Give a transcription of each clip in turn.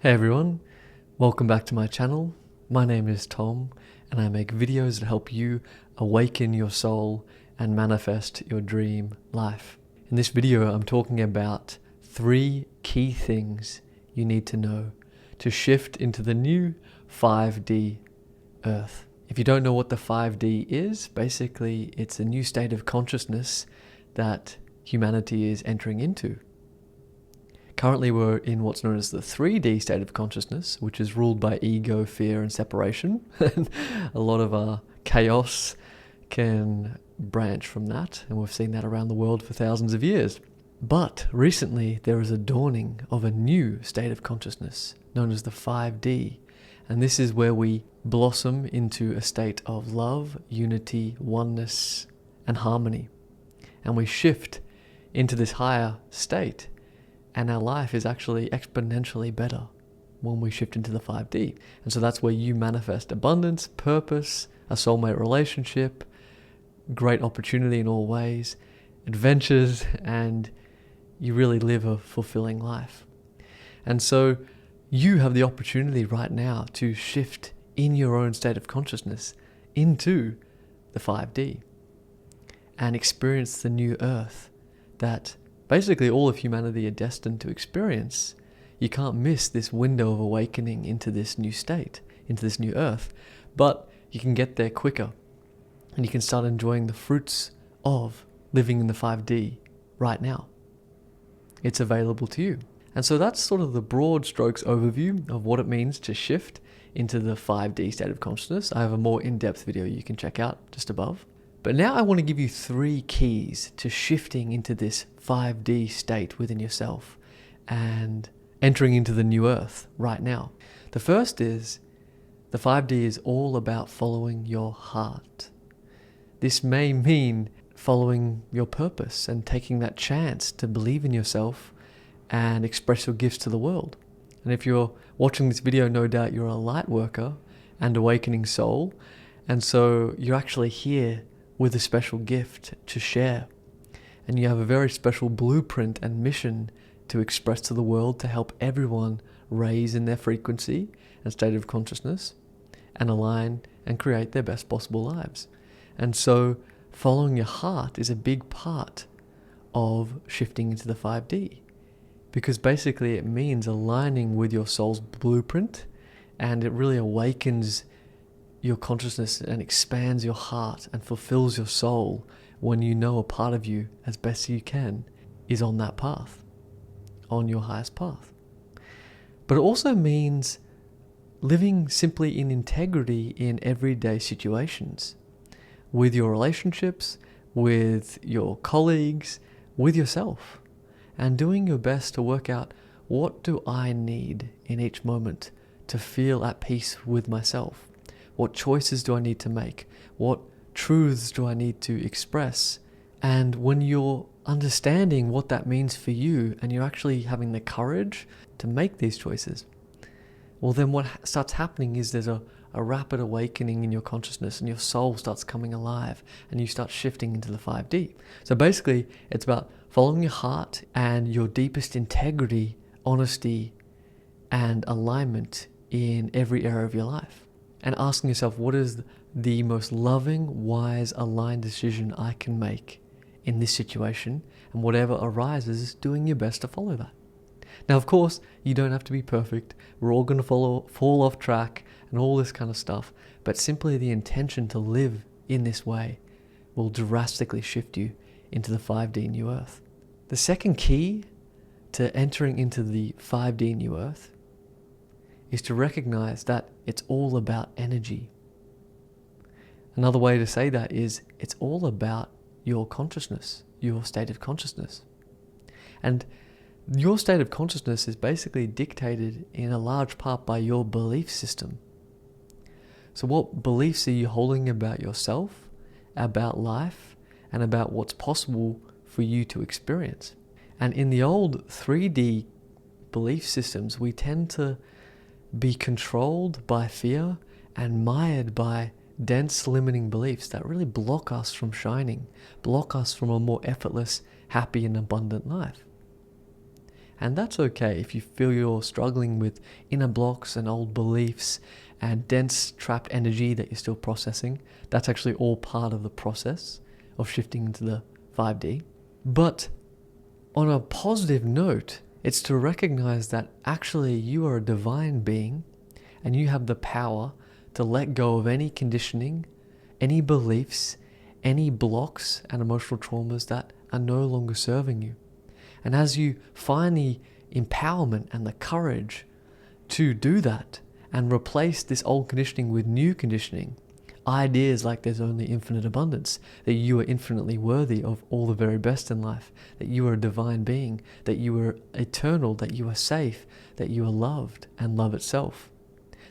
Hey everyone, welcome back to my channel. My name is Tom and I make videos that help you awaken your soul and manifest your dream life. In this video I'm talking about 3 key things you need to know to shift into the new 5D Earth. If you don't know what the 5D is, basically it's a new state of consciousness that humanity is entering into. Currently we're in what's known as the 3D state of consciousness, which is ruled by ego, fear and separation. A lot of our chaos can branch from that, and we've seen that around the world for thousands of years. But recently there is a dawning of a new state of consciousness known as the 5D, and this is where we blossom into a state of love, unity, oneness and harmony. And we shift into this higher state. And our life is actually exponentially better when we shift into the 5D. And so that's where you manifest abundance, purpose, a soulmate relationship, great opportunity in all ways, adventures, and you really live a fulfilling life. And so you have the opportunity right now to shift in your own state of consciousness into the 5D and experience the new earth that basically all of humanity are destined to experience. You can't miss this window of awakening into this new state, into this new earth, but you can get there quicker and you can start enjoying the fruits of living in the 5D right now. It's available to you. And so that's sort of the broad strokes overview of what it means to shift into the 5D state of consciousness. I have a more in-depth video you can check out just above. But now I want to give you 3 keys to shifting into this 5D state within yourself and entering into the new earth right now. The first is the 5D is all about following your heart. This may mean following your purpose and taking that chance to believe in yourself and express your gifts to the world. And if you're watching this video, no doubt you're a light worker and awakening soul. And so you're actually here with a special gift to share. And you have a very special blueprint and mission to express to the world to help everyone raise in their frequency and state of consciousness and align and create their best possible lives. And so following your heart is a big part of shifting into the 5D, because basically it means aligning with your soul's blueprint, and it really awakens your consciousness and expands your heart and fulfills your soul when you know a part of you, as best you can, is on that path, on your highest path. But it also means living simply in integrity in everyday situations, with your relationships, with your colleagues, with yourself, and doing your best to work out, what do I need in each moment to feel at peace with myself? What choices do I need to make? What truths do I need to express? And when you're understanding what that means for you and you're actually having the courage to make these choices, well then what starts happening is there's a rapid awakening in your consciousness and your soul starts coming alive and you start shifting into the 5D. So basically it's about following your heart and your deepest integrity, honesty and alignment in every area of your life. And asking yourself, what is the most loving, wise, aligned decision I can make in this situation? And whatever arises, doing your best to follow that. Now, of course, you don't have to be perfect. We're all going to fall off track and all this kind of stuff. But simply the intention to live in this way will drastically shift you into the 5D New Earth. The second key to entering into the 5D New Earth is to recognize that it's all about energy. Another way to say that is it's all about your consciousness, your state of consciousness. And your state of consciousness is basically dictated in a large part by your belief system. So what beliefs are you holding about yourself, about life, and about what's possible for you to experience? And in the old 3D belief systems, we tend to be controlled by fear and mired by dense limiting beliefs that really block us from shining, block us from a more effortless, happy and abundant life. And that's okay if you feel you're struggling with inner blocks and old beliefs and dense trapped energy that you're still processing. That's actually all part of the process of shifting into the 5D. But on a positive note, it's to recognize that actually you are a divine being and you have the power to let go of any conditioning, any beliefs, any blocks and emotional traumas that are no longer serving you. And as you find the empowerment and the courage to do that and replace this old conditioning with new conditioning, ideas like there's only infinite abundance, that you are infinitely worthy of all the very best in life, that you are a divine being, that you are eternal, that you are safe, that you are loved and love itself,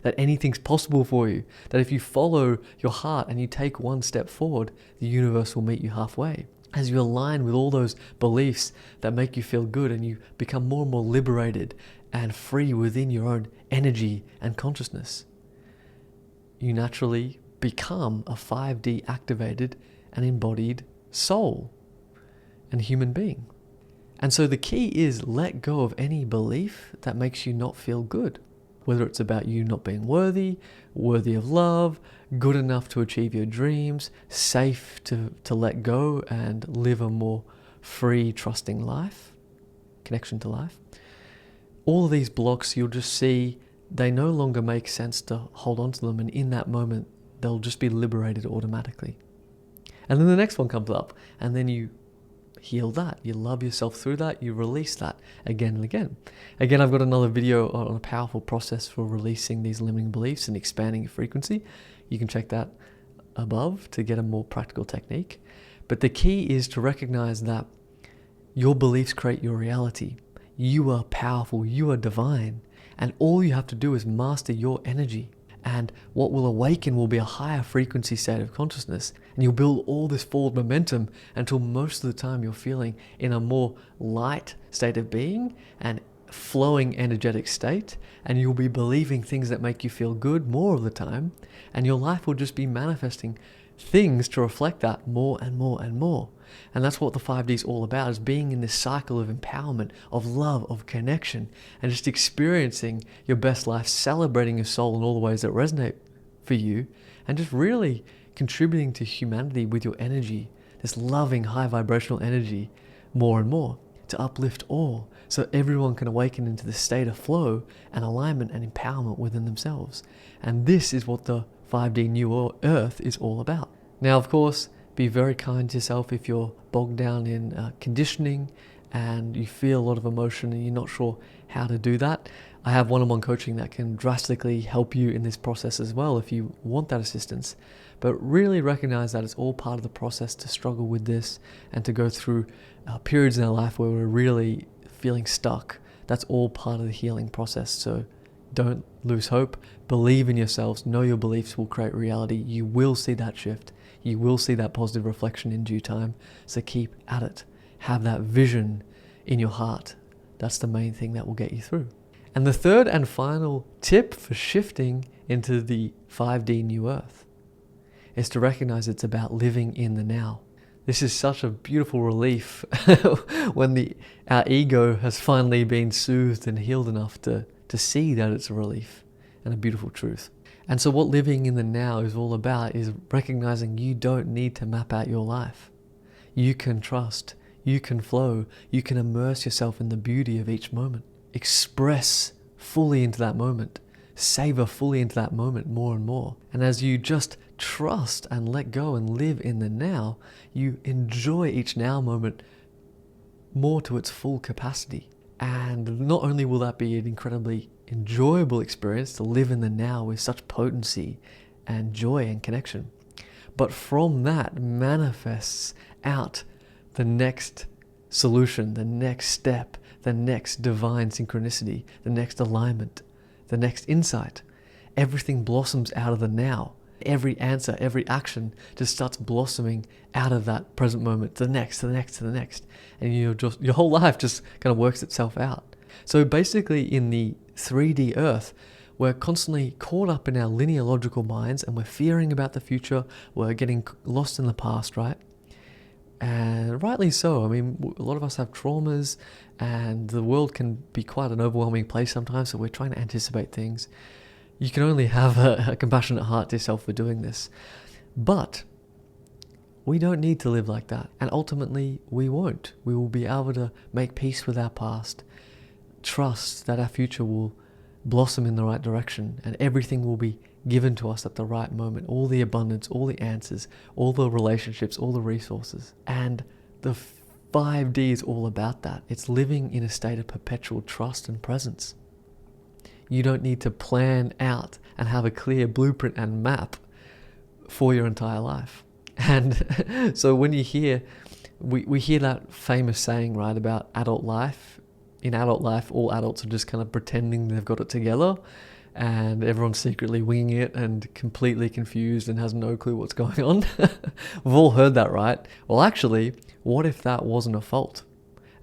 that anything's possible for you, that if you follow your heart and you take one step forward, the universe will meet you halfway. As you align with all those beliefs that make you feel good and you become more and more liberated and free within your own energy and consciousness, you naturally become a 5D activated and embodied soul and human being. And so the key is let go of any belief that makes you not feel good, whether it's about you not being worthy, worthy of love, good enough to achieve your dreams, safe to let go and live a more free, trusting life, connection to life. All of these blocks, you'll just see they no longer make sense to hold on to them, and in that moment they'll just be liberated automatically. And then the next one comes up, and then you heal that, you love yourself through that, you release that again and again. Again, I've got another video on a powerful process for releasing these limiting beliefs and expanding your frequency. You can check that above to get a more practical technique. But the key is to recognize that your beliefs create your reality. You are powerful, you are divine, and all you have to do is master your energy. And what will awaken will be a higher frequency state of consciousness. And you'll build all this forward momentum until most of the time you're feeling in a more light state of being and flowing energetic state. And you'll be believing things that make you feel good more of the time. And your life will just be manifesting things to reflect that more and more and more. And that's what the 5D is all about, is being in this cycle of empowerment, of love, of connection, and just experiencing your best life, celebrating your soul in all the ways that resonate for you, and just really contributing to humanity with your energy, this loving, high vibrational energy, more and more, to uplift all, so everyone can awaken into this state of flow and alignment and empowerment within themselves. And this is what the 5D New Earth is all about. Now, of course, be very kind to yourself if you're bogged down in conditioning and you feel a lot of emotion and you're not sure how to do that. I have one-on-one coaching that can drastically help you in this process as well if you want that assistance. But really recognize that it's all part of the process to struggle with this and to go through periods in our life where we're really feeling stuck. That's all part of the healing process. So don't lose hope. Believe in yourselves. Know your beliefs will create reality. You will see that shift. You will see that positive reflection in due time. So keep at it. Have that vision in your heart. That's the main thing that will get you through. And the third and final tip for shifting into the 5D New Earth is to recognize it's about living in the now. This is such a beautiful relief when our ego has finally been soothed and healed enough to see that it's a relief and a beautiful truth. And so what living in the now is all about is recognizing you don't need to map out your life. You can trust, you can flow, you can immerse yourself in the beauty of each moment. Express fully into that moment. Savor fully into that moment more and more. And as you just trust and let go and live in the now, you enjoy each now moment more to its full capacity. And not only will that be an incredibly enjoyable experience to live in the now with such potency and joy and connection, but from that manifests out the next solution, the next step, the next divine synchronicity, the next alignment, the next insight. Everything blossoms out of the now. Every answer, every action just starts blossoming out of that present moment to the next, to the next, to the next. And your whole life just kind of works itself out. So basically in the 3D Earth, we're constantly caught up in our linear logical minds and we're fearing about the future. We're getting lost in the past, right? And rightly so. I mean, a lot of us have traumas, and the world can be quite an overwhelming place sometimes, so we're trying to anticipate things. You can only have a compassionate heart to yourself for doing this. But we don't need to live like that. And ultimately, we won't. We will be able to make peace with our past, trust that our future will blossom in the right direction, and everything will be given to us at the right moment. All the abundance, all the answers, all the relationships, all the resources. And the 5D is all about that. It's living in a state of perpetual trust and presence. You don't need to plan out and have a clear blueprint and map for your entire life. And so when you hear, we hear that famous saying, right, about adult life. In adult life, all adults are just kind of pretending they've got it together, and everyone's secretly winging it and completely confused and has no clue what's going on. We've all heard that, right? Well, actually, what if that wasn't a fault?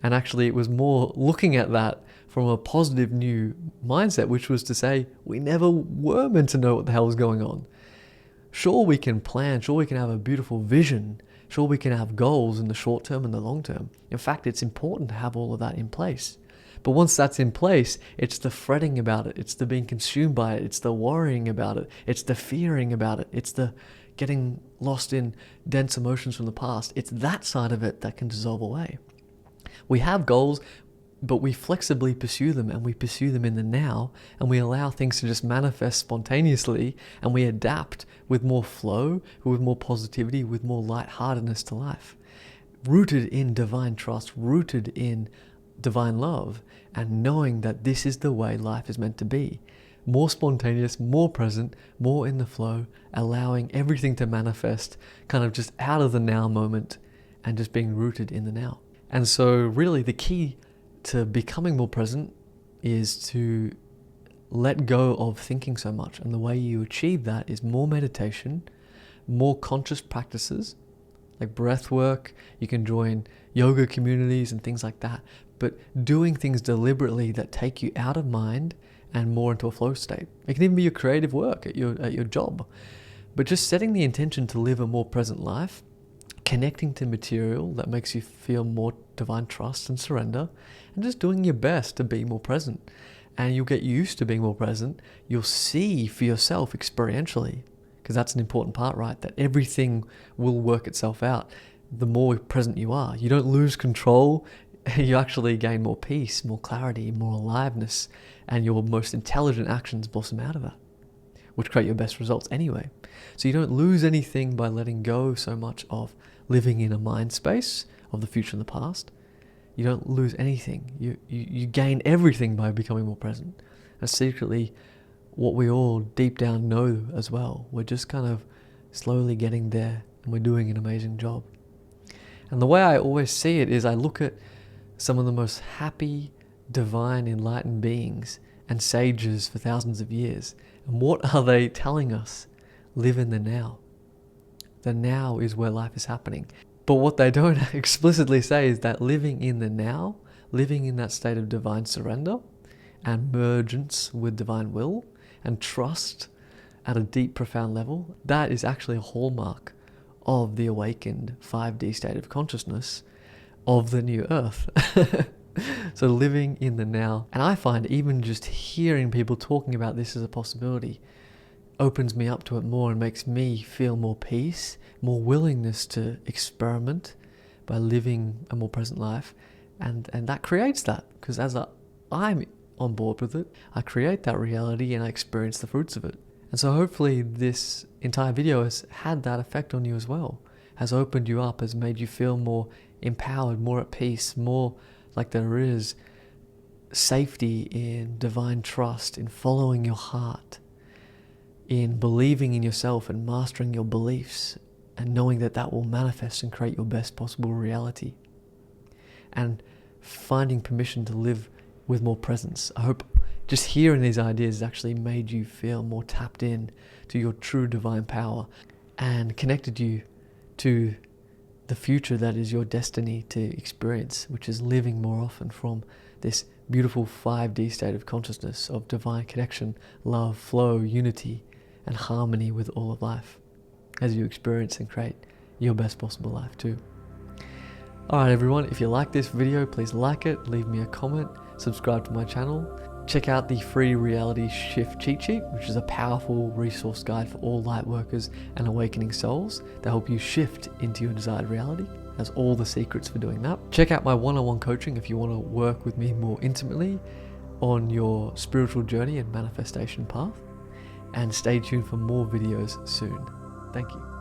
And actually, it was more looking at that from a positive new mindset, which was to say, we never were meant to know what the hell was going on. Sure, we can plan, sure, we can have a beautiful vision, sure, we can have goals in the short term and the long term. In fact, it's important to have all of that in place. But once that's in place, it's the fretting about it, it's the being consumed by it, it's the worrying about it, it's the fearing about it, it's the getting lost in dense emotions from the past. It's that side of it that can dissolve away. We have goals, but we flexibly pursue them, and we pursue them in the now, and we allow things to just manifest spontaneously, and we adapt with more flow, with more positivity, with more lightheartedness to life. Rooted in divine trust, rooted in divine love, and knowing that this is the way life is meant to be. More spontaneous, more present, more in the flow, allowing everything to manifest kind of just out of the now moment and just being rooted in the now. And so really the key to becoming more present is to let go of thinking so much. And the way you achieve that is more meditation, more conscious practices like breath work. You can join yoga communities and things like that, but doing things deliberately that take you out of mind and more into a flow state. It can even be your creative work at your job, but just setting the intention to live a more present life, connecting to material that makes you feel more divine trust and surrender, and just doing your best to be more present. And you'll get used to being more present. You'll see for yourself experientially, because that's an important part, right? That everything will work itself out. The more present you are, you don't lose control. You actually gain more peace, more clarity, more aliveness, and your most intelligent actions blossom out of that, which create your best results anyway. So you don't lose anything by letting go so much of living in a mind space of the future and the past. You don't lose anything. You gain everything by becoming more present. And secretly, what we all deep down know as well. We're just kind of slowly getting there, and we're doing an amazing job. And the way I always see it is I look at some of the most happy, divine, enlightened beings and sages for thousands of years. And what are they telling us? Live in the now. The now is where life is happening. But what they don't explicitly say is that living in the now, living in that state of divine surrender and mergence with divine will and trust at a deep, profound level, that is actually a hallmark of the awakened 5D state of consciousness of the new earth. So living in the now. And I find even just hearing people talking about this as a possibility opens me up to it more and makes me feel more peace, more willingness to experiment by living a more present life. And that creates that, because as I'm on board with it, I create that reality and I experience the fruits of it. And so hopefully this entire video has had that effect on you as well, has opened you up, has made you feel more empowered, more at peace, more like there is safety in divine trust, in following your heart, in believing in yourself and mastering your beliefs and knowing that that will manifest and create your best possible reality, and finding permission to live with more presence. I hope just hearing these ideas has actually made you feel more tapped in to your true divine power and connected you to the future that is your destiny to experience, which is living more often from this beautiful 5D state of consciousness of divine connection, love, flow, unity, and harmony with all of life as you experience and create your best possible life too. Alright everyone, if you like this video, please like it, leave me a comment, subscribe to my channel. Check out the free reality shift cheat sheet, which is a powerful resource guide for all light workers and awakening souls to help you shift into your desired reality. Has all the secrets for doing that. Check out my one-on-one coaching if you want to work with me more intimately on your spiritual journey and manifestation path. And stay tuned for more videos soon. Thank you.